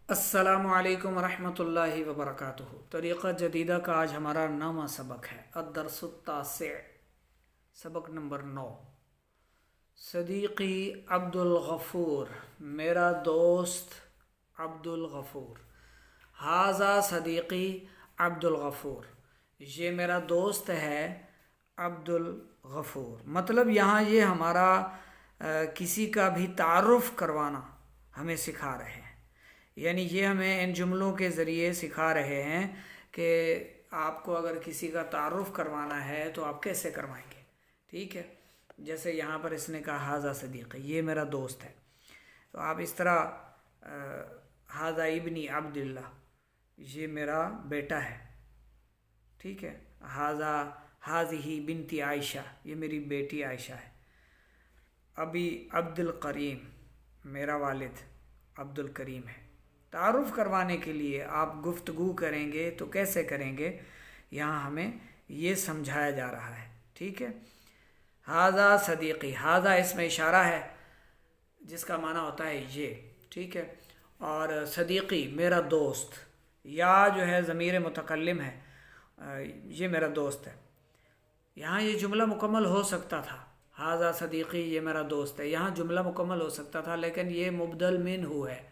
अस्सलामुअलैकुम रहमतुल्लाहि व बरकातुहू। तरीक़ा जदीदा का आज हमारा 9वां सबक है। अद्दर्सुत्तासिअ, सबक नंबर 9। सदीक़ी अब्दुल गफ़ूर, मेरा दोस्त अब्दुल गफ़ूर। हाज़ा सदीक़ी अब्दुल गफ़ूर, ये मेरा दोस्त है अब्दुल गफ़ूर। मतलब यहाँ ये हमारा किसी का भी तारुफ़ करवाना हमें सिखा रहे हैं। यानी ये हमें इन जुमलों के ज़रिए सिखा रहे हैं कि आपको अगर किसी का तारुफ़ करवाना है तो आप कैसे करवाएंगे। ठीक है, जैसे यहाँ पर इसने कहा हाज़ा सदीक़ी, ये मेरा दोस्त है, तो आप इस तरह हाज़ा इब्नी अब्दुल्ला, ये मेरा बेटा है। ठीक है, हाज़ा हाज़िही बिनती आयशा, ये मेरी बेटी आयशा है। अभी अब्दुल करीम, मेरा वालिद अब्दुल करीम है। तारुफ़ करवाने के लिए आप गुफ्तगू करेंगे तो कैसे करेंगे, यहाँ हमें ये समझाया जा रहा है। ठीक है, हाज़ा सदीक़ी, हाज़ा इसमें इशारा है जिसका माना होता है ये। ठीक है, और सदीक़ी मेरा दोस्त, या जो है ज़मीर मुतकल्लिम है, ये मेरा दोस्त है। यहाँ ये जुमला मुकम्मल हो सकता था, हाज़ा सदीक़ी ये मेरा दोस्त है, यहाँ जुमला मुकम्मल हो सकता था, लेकिन ये मुबदल मिन्हु है।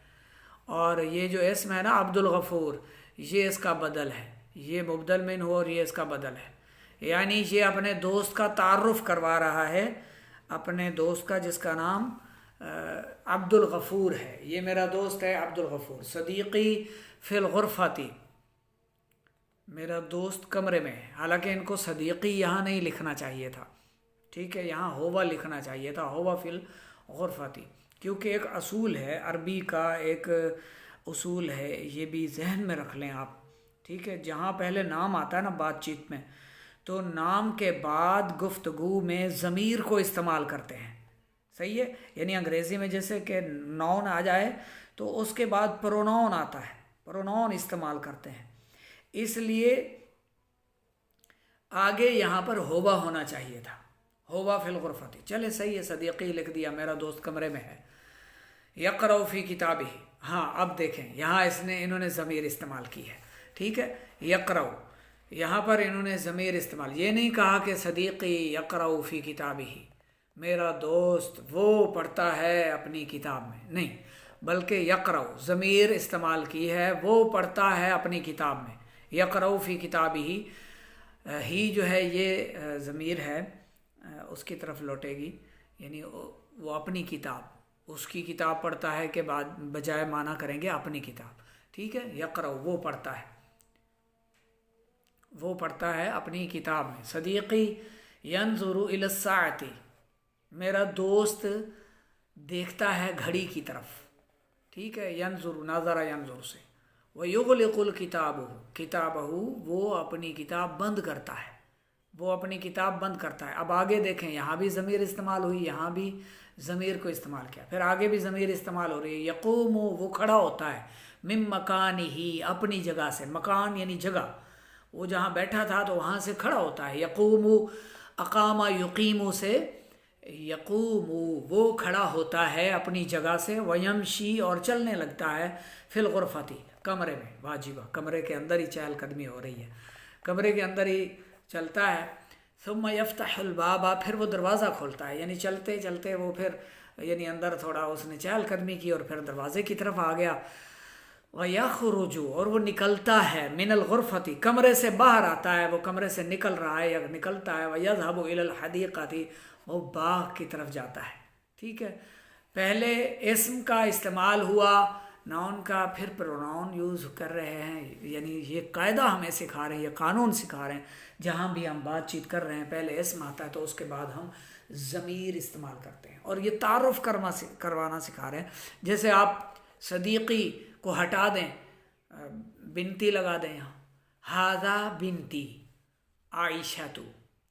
और ये जो इसम है ना अब्दुल गफ़ूर, ये इसका बदल है। ये मुबदल मिन्हु और ये इसका बदल है। यानी ये अपने दोस्त का तारुफ़ करवा रहा है, अपने दोस्त का जिसका नाम अब्दुल गफ़ूर है। ये मेरा दोस्त है अब्दुल गफ़ूर। सदीक़ी फ़िल ग़ुरफ़ती, मेरा दोस्त कमरे में है। हालांकि इनको सदीक़ी यहाँ नहीं लिखना चाहिए था। ठीक है, यहाँ होवा लिखना चाहिए था, होवा फ़िल ग़ुरफ़ती, क्योंकि एक असूल है अरबी का, एक उसूल है, ये भी जहन में रख लें आप। ठीक है, जहाँ पहले नाम आता है ना बातचीत में, तो नाम के बाद गुफ्तगू में ज़मीर को इस्तेमाल करते हैं। सही है, यानी अंग्रेज़ी में जैसे कि नाउन आ जाए तो उसके बाद प्रोनाउन आता है, प्रोनाउन इस्तेमाल करते हैं। इसलिए आगे यहाँ पर होवा होना चाहिए था, होवा फ़िल ग़ुरफ़ती। चले सही है, सदीक़ी लिख दिया, मेरा दोस्त कमरे में है। यक़रअ फ़ी किताबिही, हाँ अब देखें यहाँ इन्होंने ज़मीर इस्तेमाल की है। ठीक है, यक़रअ, यहाँ पर इन्होंने ज़मीर इस्तेमाल, ये नहीं कहा कि सदीक़ी यक़रअ फ़ी किताबिही, मेरा दोस्त वो पढ़ता है अपनी किताब में, नहीं, बल्कि यक़रअ ज़मीर इस्तेमाल की है, वो पढ़ता है अपनी किताब में। यक़रअ फ़ी किताबिही, ही जो है ये ज़मीर है, उसकी तरफ लौटेगी, यानी वो अपनी किताब, उसकी किताब पढ़ता है के बाद बजाय माना करेंगे अपनी किताब। ठीक है, यक़रअ वो पढ़ता है, वो पढ़ता है अपनी किताब में। सदीक़ी यंज़ुरु इलस्साअती, मेरा दोस्त देखता है घड़ी की तरफ। ठीक है, यंज़ुरु नाज़रा यंज़ुरु से, व युग़लिक़ुल किताबहु, वो अपनी किताब बंद करता है, वो अपनी किताब बंद करता है। अब आगे देखें, यहाँ भी ज़मीर इस्तेमाल हुई, यहाँ भी ज़मीर को इस्तेमाल किया, फिर आगे भी ज़मीर इस्तेमाल हो रही है। यक़ूमु वो खड़ा होता है, मिन मकानिही अपनी जगह से, मकान यानी जगह, वो जहाँ बैठा था तो वहाँ से खड़ा होता है। यक़ूमु अक़ामा युक़ीमु से, यक़ूमु वो खड़ा होता है अपनी जगह से, वयमशी और चलने लगता है, फ़िल ग़ुरफ़ती कमरे में, वाजिबा कमरे के अंदर ही चहलकदमी हो रही है, कमरे के अंदर ही चलता है। सुम्मा यफ्तहुल बाबा, फिर वो दरवाज़ा खोलता है, यानी चलते चलते वो फिर यानी अंदर थोड़ा उसने चहलकदमी की और फिर दरवाजे की तरफ आ गया। व यख़रुजु, और वो निकलता है, मिनल ग़ुरफ़ती कमरे से बाहर आता है, वो कमरे से निकल रहा है या निकलता है। व यज़हबु इलल हदीक़ती, वो बाग की तरफ जाता है। ठीक है, पहले इस्म का इस्तेमाल हुआ, नाउन का, फिर प्रोनाउन यूज़ कर रहे हैं। यानी ये कायदा हमें सिखा रहे हैं, ये कानून सिखा रहे हैं, जहाँ भी हम बातचीत कर रहे हैं पहले इस्म आता है तो उसके बाद हम ज़मीर इस्तेमाल करते हैं, और ये तारुफ़ करवाना सिखा रहे हैं। जैसे आप सदीक़ी को हटा दें, बिनती लगा दें, यहाँ हाज़ा बिनती आयशा,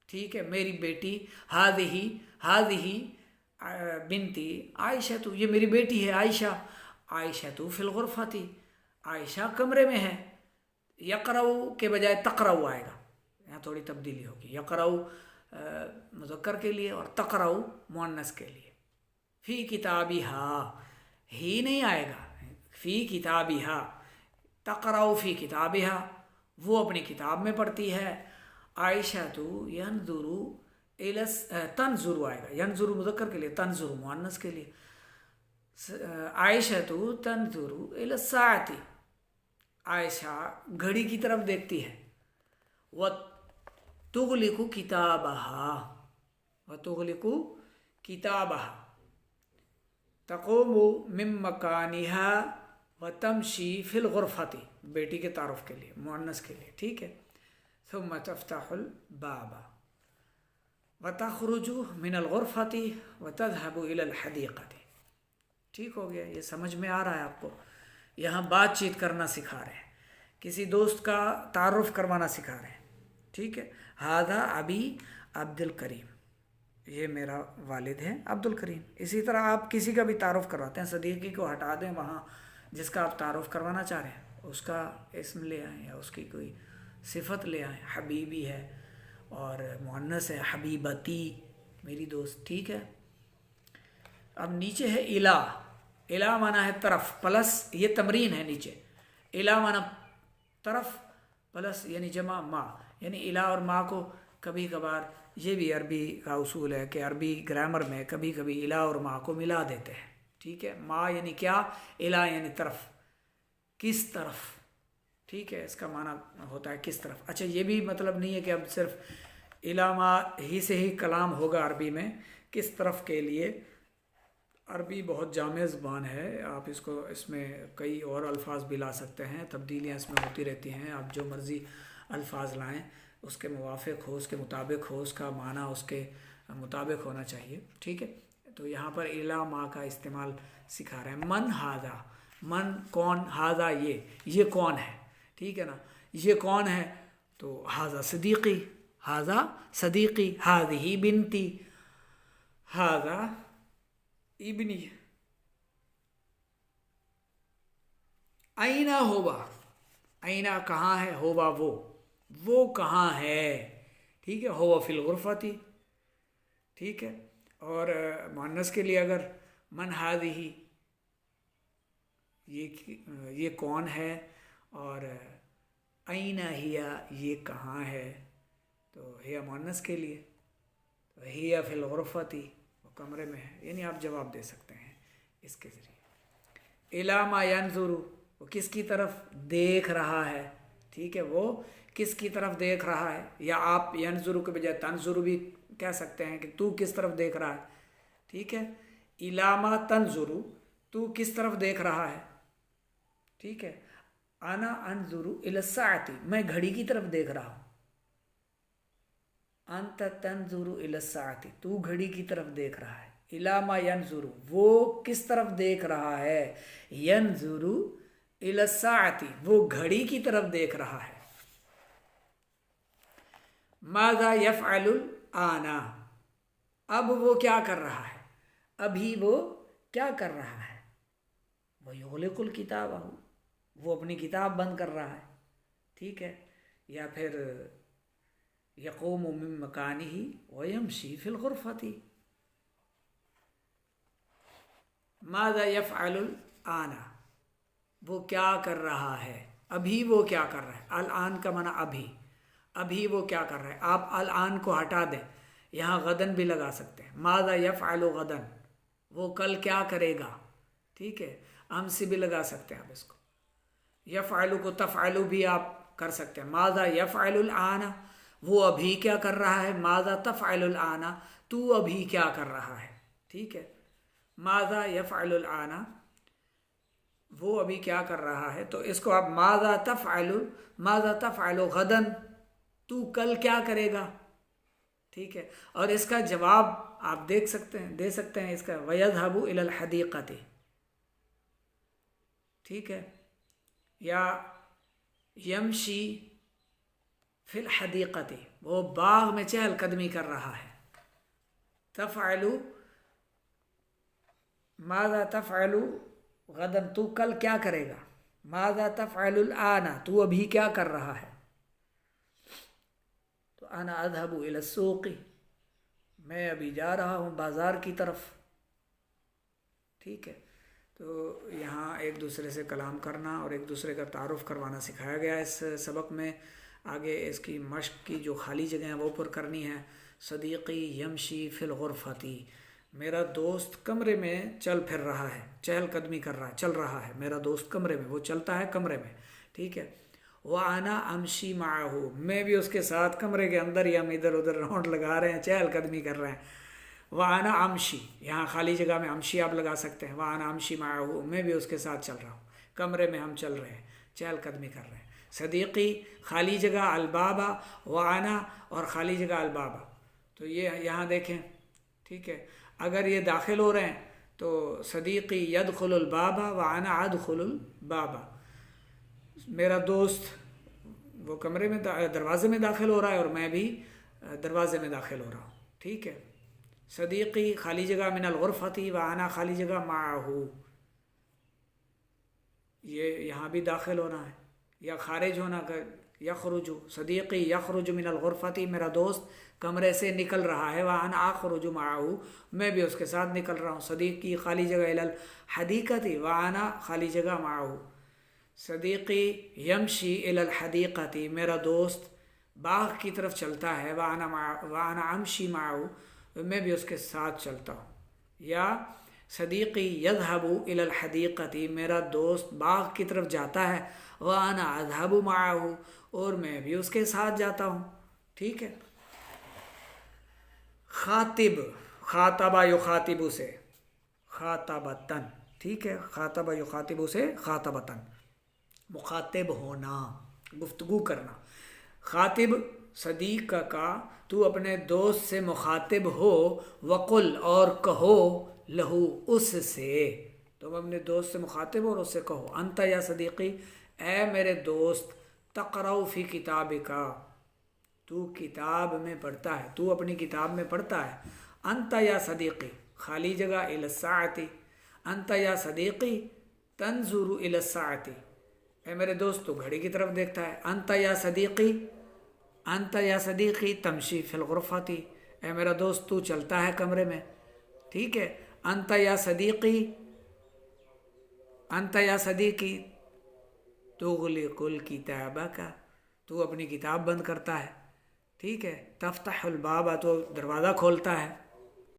ठीक है, मेरी बेटी, हाज़िही हाज़िही बिनती आयशा, ये मेरी बेटी है आयशा। आयशा फ़िल ग़ुरफ़ती, आयशा कमरे में है। यक़रअ के बजाय तक़रअ आएगा, यहाँ थोड़ी तब्दीली होगी। यक़रअ मुज़क्कर के लिए और तक़रअ मुअन्नस के लिए। फ़ी किताबिहा, ही नहीं आएगा, फ़ी किताबिहा, तक़राउ फ़ी किताबिहा, वो अपनी किताब में पढ़ती है। आयशा तो यंजुरु इलस, तंजुरु आएगा, यंजुरु मुज़क्कर के लिए, तंजुरु मुअन्नस के लिए। आयशा तो तंजुरु इलस साअती, आयशा घड़ी की तरफ देखती है। व तुगलिकु किताबहा, व तुगलिकु किताबहा, तक़ूमु मिन मकानिहा व तमशी फिल गुरफती, बेटी के तारुफ के लिए, मुअन्नस के लिए, ठीक है। सुम्मा तफ्तहुल बाबा व तख़रुजु मिनल गुरफती व तज़हबु इलल हदीक़ती। ठीक हो गया, ये समझ में आ रहा है आपको। यहाँ बातचीत करना सिखा रहे हैं, किसी दोस्त का तारुफ करवाना सिखा रहे हैं, ठीक है। हादा अबी अब्दुल करीम, ये मेरा वालिद है अब्दुल करीम। इसी तरह आप किसी का भी तारुफ करवाते हैं, सदीक़ी को हटा दें, वहाँ जिसका आप तारुफ करवाना चाह रहे हैं उसका इस्म ले आएँ या उसकी कोई सिफत ले आएँ। हबीबी है और मुअन्नस है हबीबती, मेरी दोस्त, ठीक है। अब नीचे है इला, इला माना है तरफ प्लस, ये तमरीन है नीचे। इला माना तरफ प्लस यानी जमा माँ, यानी इला और माँ को कभी कभार, ये भी अरबी का उसूल है कि अरबी ग्रामर में कभी कभी इला और माँ को मिला देते हैं, ठीक है। माँ यानी क्या, इला यानी तरफ, किस तरफ, ठीक है, इसका माना होता है किस तरफ। अच्छा, ये भी मतलब नहीं है कि अब सिर्फ इला माँ ही से ही कलाम होगा अरबी में, किस तरफ के लिए। अरबी बहुत जामे ज़ुबान है, आप इसको, इसमें कई और अल्फाज भी ला सकते हैं, तब्दीलियाँ इसमें होती रहती हैं। आप जो मर्ज़ी अल्फाज लाएं उसके मुवाफ़िक हो, उसके मुताबिक हो, उसका माना उसके मुताबिक होना चाहिए, ठीक है। तो यहाँ पर इला माँ का इस्तेमाल सिखा रहे हैं। मन हादा, मन कौन, हादा ये कौन है, ठीक है ना, ये कौन है। तो हाजा सदीक़ी, हाजा सदीक़ी, हादिही बिनती, हाजा इब्नी। आईना होबा, आईना कहाँ है, होबा वो कहाँ है, ठीक है। होबा फिल गुरफती, ठीक है। और मुअन्नस के लिए अगर मन हादिही, ये कौन है, और आईना हिया, ये कहाँ है, तो हिया मुअन्नस के लिए, तो हिया फिल गुरफती, वो कमरे में है, यानी आप जवाब दे सकते हैं इसके ज़रिए। इला मा यंजुरु, वो किसकी तरफ देख रहा है, ठीक है, वो किसकी तरफ देख रहा है। या आप यंजुरु के बजाय तंजुरु भी कह सकते हैं कि तू किस तरफ देख रहा है, ठीक है। इला मा तंजुरु, तू किस तरफ देख रहा है, ठीक है। आना अनजुरु इला साअती, मैं घड़ी की तरफ देख रहा हूँ। अंत तंजुरु इला साअती, तू घड़ी की तरफ देख रहा है। इला मा यंजुरु, वो किस तरफ देख रहा है, यंजुरु इला साअती, वो घड़ी की तरफ देख रहा है। माज़ा यफ़अलुल आना, अब वो क्या कर रहा है, अभी वो क्या कर रहा है। वो युग़लिक़ुल किताब, वो अपनी किताब बंद कर रहा है, ठीक है। या फिर यक़ूमु मिन मकानिही व यमशी फिल गुरफती। माज़ा यफ़अलुल आना, वो क्या कर रहा है, अभी वो क्या कर रहा है। अल आन का माना अभी, अभी वो क्या कर रहा है। आप अल आन को हटा दें, यहाँ गदन भी लगा सकते हैं। माज़ा यफ़अलु गदन, वो कल क्या करेगा, ठीक है। अमसी भी लगा सकते हैं आप इसको। यफ़अलु को तफ़अलु भी आप कर सकते हैं। माज़ा यफ़अलुल आना, वो अभी क्या कर रहा है। माज़ा तफ़अलुल आना, तू अभी क्या कर रहा है, ठीक है। माज़ा यफ़अलुल आना, वो अभी क्या कर रहा है। तो इसको आप माज़ा तफ़अलु गदन, तू कल क्या करेगा, ठीक है। और इसका जवाब आप दे सकते हैं इसका, वयज़हबु इलल हदीक़ती, ठीक है। या यमशी फिल हदीक़ती, वो बाग में चहलकदमी कर रहा है। तफ़अलु, माज़ा तफ़अलु गदन, तू कल क्या करेगा। माज़ा तफ़अलुल आना, तू अभी क्या कर रहा है। तो अना अज़हबु इला सूक़ी, मैं अभी जा रहा हूँ बाज़ार की तरफ, ठीक है। तो यहाँ एक दूसरे से कलाम करना और एक दूसरे का तारुफ़ करवाना सिखाया गया है इस सबक में। आगे इसकी मश्क की जो खाली जगह है वो पर करनी है। सदीक़ी यमशी फिल गुरफ़ती, मेरा दोस्त कमरे में चल फिर रहा है, चहलकदमी कर रहा है, चल रहा है। मेरा दोस्त कमरे में, वो चलता है कमरे में, ठीक है। व आना अमशी माहू, मैं भी उसके साथ कमरे के अंदर ही, हम इधर उधर राउंड लगा रहे हैं, चहलकदमी कर रहे हैं। व आना अमशी, यहाँ खाली जगह में अमशी आप लगा सकते हैं। व आना अमशी माहू, मैं भी उसके साथ चल रहा हूँ, कमरे में हम चल रहे हैं, चहलकदमी कर रहे हैं। सदीक़ी खाली जगह अलबाबा, व आना और खाली जगह अलबाबा। तो ये यहाँ देखें, ठीक है। अगर ये दाखिल हो रहे हैं तो सदीक़ी यदखुलुल बाबा व आना अदखुलुल बाबा, मेरा दोस्त वो कमरे में दरवाज़े में दाखिल हो रहा है और मैं भी दरवाज़े में दाखिल हो रहा हूँ, ठीक है। सदीक़ी खाली जगह मिनल गुरफ़ती व आना खाली जगह माहू, ये यहाँ भी दाखिल होना है या खारिज होना का यखरुजु। सदीक़ी यखरुजु मिनल गुरफ़ती, मेरा दोस्त कमरे से निकल रहा है। वह अना आखरुजु माहू, मैं भी उसके साथ निकल रहा हूँ। सदीक़ी खाली जगह इलल हदीक़ती व अना खाली जगह माहू। सदीक़ी यमशी इलल हदीक़ती, मेरा दोस्त बाग की तरफ चलता है। व अना अमशी माहू, मैं भी उसके साथ चलता हूँ। या सदीक़ी यज़हबु इलल हदीक़ती, मेरा दोस्त बाग की तरफ जाता है। व अना अज़हबु माहू, और मैं भी उसके साथ जाता हूँ, ठीक है। खातिब, खातबा युखातिबु से खातबतन, ठीक है। खातबा युखातिबु से खातबतन, मुखातिब होना, गुफ्तगू करना। खातिब सदीक़ का, तू अपने दोस्त से मुखातिब हो। वकुल, और कहो, लहू, उससे, तुम अपने दोस्त से मुखातिब हो और उससे कहो। अंत या सदीक़ी, ए मेरे दोस्त, तक़रउ फ़ी किताबिका, तू किताब में पढ़ता है, तू अपनी किताब में पढ़ता है। अंत या सदीक़ी खाली जगह इलस्साअती, अंत या सदीक़ी तंजुरु इलस्साअती, ए मेरे दोस्त तू घड़ी की तरफ देखता है। अंत या सदीक़ी, अंत या सदीक़ी तमशी फिल गुरफ़ती, ए मेरा दोस्त तू चलता है कमरे में, ठीक है। अंत या सदीक़ी, अंत या सदीक़ी तुग़लिक़ुल किताबका, तू अपनी किताब बंद करता है, ठीक है। तफ्तहुल बाबा, तो दरवाज़ा खोलता है।